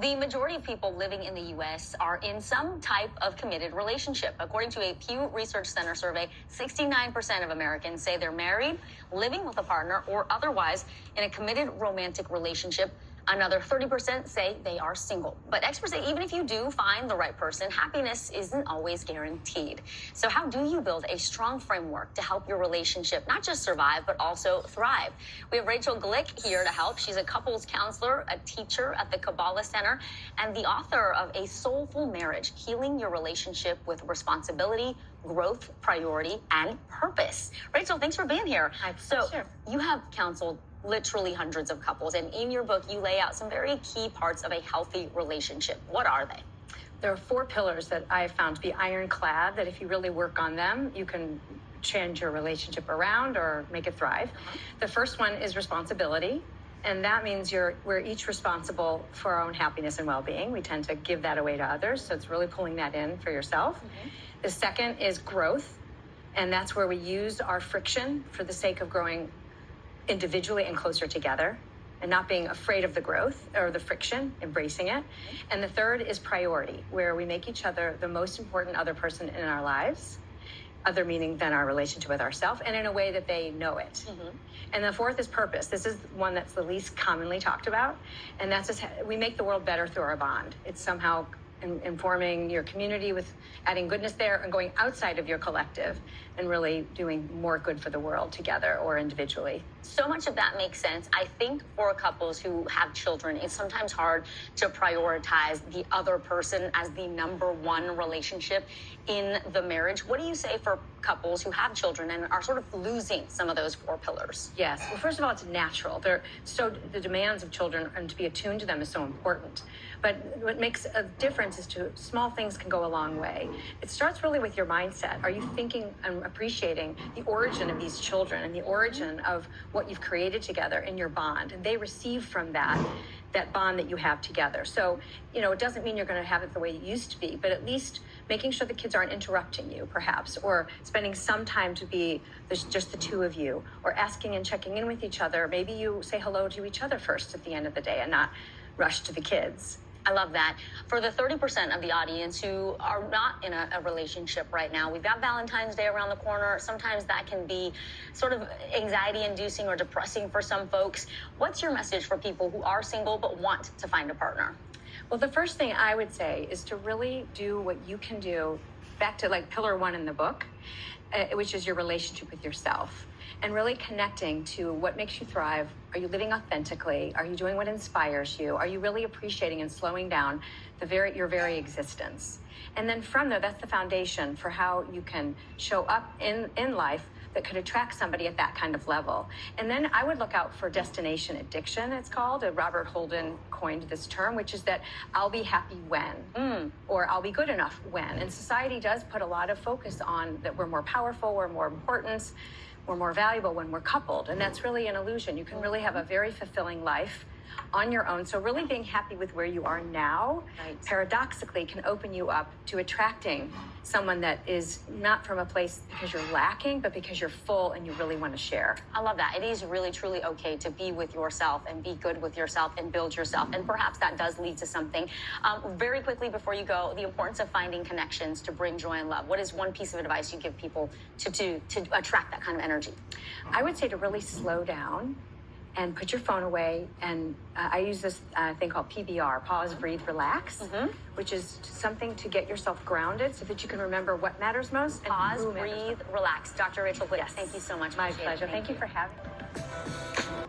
The majority of people living in the U.S. are in some type of committed relationship. According to a Pew Research Center survey, 69% of Americans say they're married, living with a partner, or otherwise in a committed romantic relationship. Another 30% say they are single. But experts say even if you do find the right person, happiness isn't always guaranteed. So how do you build a strong framework to help your relationship not just survive, but also thrive? We have Rachel Glik here to help. She's a couples counselor, a teacher at the Kabbalah Center, and the author of A Soulful Marriage, Healing Your Relationship with Responsibility, Growth, Priority, and Purpose. Rachel, thanks for being here. So you have counseled literally hundreds of couples, and in your book you lay out some very key parts of a healthy relationship. What are they? There are 4 pillars that I found to be ironclad, that if you really work on them, you can change your relationship around or make it thrive. The first one is responsibility, and that means we're each responsible for our own happiness and well-being. We tend to give that away to others, so it's really pulling that in for yourself. The second is growth, and that's where we use our friction for the sake of growing individually and closer together, and not being afraid of the growth or the friction, embracing it. And the third is priority, where we make each other the most important other person in our lives, other meaning than our relationship with ourselves, and in a way that they know it. And the fourth is purpose. This is one that's the least commonly talked about, and that's just we make the world better through our bond. It's somehow informing your community with adding goodness there, and going outside of your collective and really doing more good for the world together or individually. So much of that makes sense. I think for couples who have children, it's sometimes hard to prioritize the other person as the number one relationship in the marriage. What do you say for couples who have children and are sort of losing some of those 4 pillars? Yes. Well, first of all, it's natural. The demands of children and to be attuned to them is so important. But what makes a difference is small things can go a long way. It starts really with your mindset. Are you thinking and appreciating the origin of these children and the origin of what you've created together in your bond? And they receive from that bond that you have together. So, it doesn't mean you're going to have it the way it used to be, but at least making sure the kids aren't interrupting you, perhaps, or spending some time to be just the 2 of you, or asking and checking in with each other. Maybe you say hello to each other first at the end of the day and not rush to the kids. I love that. For the 30% of the audience who are not in a relationship right now, we've got Valentine's Day around the corner. Sometimes that can be sort of anxiety-inducing or depressing for some folks. What's your message for people who are single but want to find a partner? Well, the first thing I would say is to really do what you can do, back to like pillar 1 in the book, which is your relationship with yourself. And really connecting to what makes you thrive. Are you living authentically? Are you doing what inspires you? Are you really appreciating and slowing down your very existence? And then from there, that's the foundation for how you can show up in life that could attract somebody at that kind of level. And then I would look out for destination addiction, it's called. Robert Holden coined this term, which is that I'll be happy when, or I'll be good enough when. And society does put a lot of focus on that we're more powerful, we're more important, we're more valuable when we're coupled. And that's really an illusion. You can really have a very fulfilling life on your own. So really being happy with where you are now, paradoxically, can open you up to attracting someone that is not from a place because you're lacking, but because you're full and you really want to share. I love that. It is really, truly okay to be with yourself and be good with yourself and build yourself. And perhaps that does lead to something. Very quickly before you go, the importance of finding connections to bring joy and love. What is one piece of advice you give people to attract that kind of energy? I would say to really slow down and put your phone away. And I use this thing called PBR, pause, breathe, relax, which is something to get yourself grounded so that you can remember what matters most. And pause, breathe, relax. Dr. Rachel Glik, yes. Thank you so much. My pleasure. Thank you for having me.